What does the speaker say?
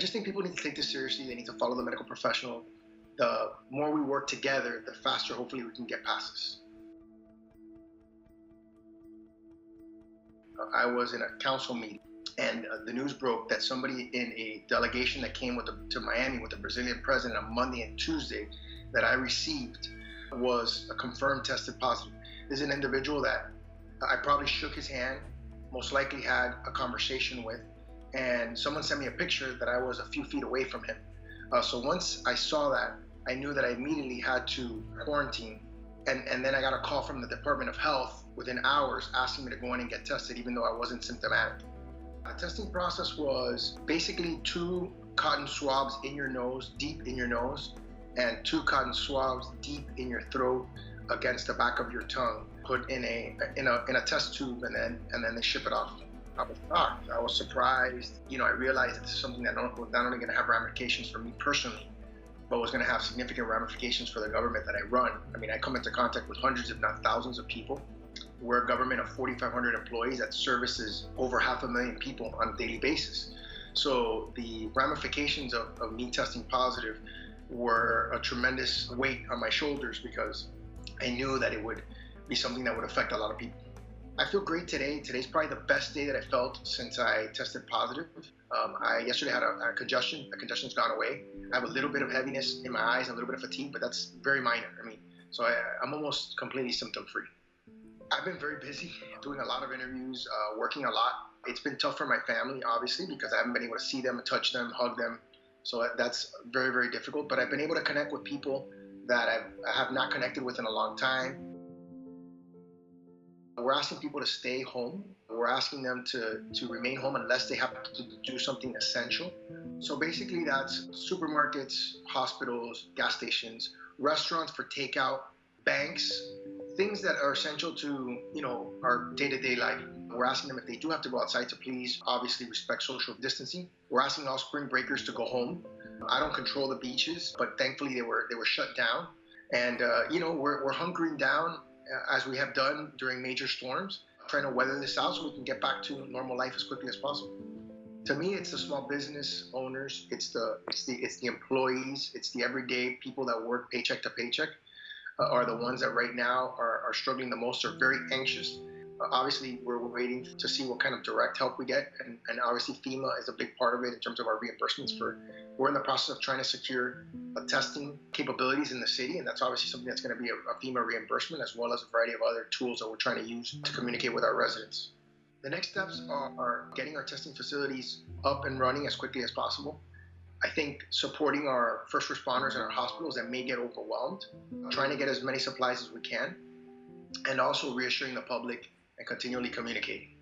just think people need to take this seriously. They need to follow the medical professional. The more we work together, the faster hopefully we can get past this. I was in a council meeting, and the news broke that somebody in a delegation that came to Miami with the Brazilian president on Monday and Tuesday that I received was a confirmed tested positive. This is an individual that I probably shook his hand, most likely had a conversation with, and someone sent me a picture that I was a few feet away from him. So once I saw that, I knew that I immediately had to quarantine. And then I got a call from the Department of Health within hours asking me to go in and get tested, even though I wasn't symptomatic. The testing process was basically 2 cotton swabs in your nose, deep in your nose, and 2 cotton swabs deep in your throat against the back of your tongue, put in a test tube, and then they ship it off. I was shocked. I was surprised. I realized this is something that not only going to have ramifications for me personally, but was going to have significant ramifications for the government that I run. I mean, I come into contact with hundreds, if not thousands of people. We're a government of 4,500 employees that services over 500,000 people on a daily basis. So the ramifications of me testing positive were a tremendous weight on my shoulders because I knew that it would be something that would affect a lot of people. I feel great today. Today's probably the best day that I felt since I tested positive. I yesterday had a congestion. The congestion's gone away. I have a little bit of heaviness in my eyes and a little bit of fatigue, but that's very minor. So I'm almost completely symptom-free. I've been very busy doing a lot of interviews, working a lot. It's been tough for my family, obviously, because I haven't been able to see them, touch them, hug them. So that's very, very difficult. But I've been able to connect with people that I have not connected with in a long time. We're asking people to stay home. We're asking them to remain home unless they have to do something essential. So basically that's supermarkets, hospitals, gas stations, restaurants for takeout, banks, things that are essential to, our day-to-day life. We're asking them if they do have to go outside to please obviously respect social distancing. We're asking all spring breakers to go home. I don't control the beaches, but thankfully they were shut down. And we're hunkering down as we have done during major storms, trying to weather this out so we can get back to normal life as quickly as possible. To me, it's the small business owners, it's the employees, it's the everyday people that work paycheck to paycheck are the ones that right now are struggling the most, are very anxious. Obviously, we're waiting to see what kind of direct help we get, and obviously FEMA is a big part of it in terms of our reimbursements. We're in the process of trying to secure testing capabilities in the city, and that's obviously something that's going to be a FEMA reimbursement, as well as a variety of other tools that we're trying to use to communicate with our residents. The next steps are getting our testing facilities up and running as quickly as possible. I think supporting our first responders and our hospitals that may get overwhelmed, trying to get as many supplies as we can, and also reassuring the public and continually communicating.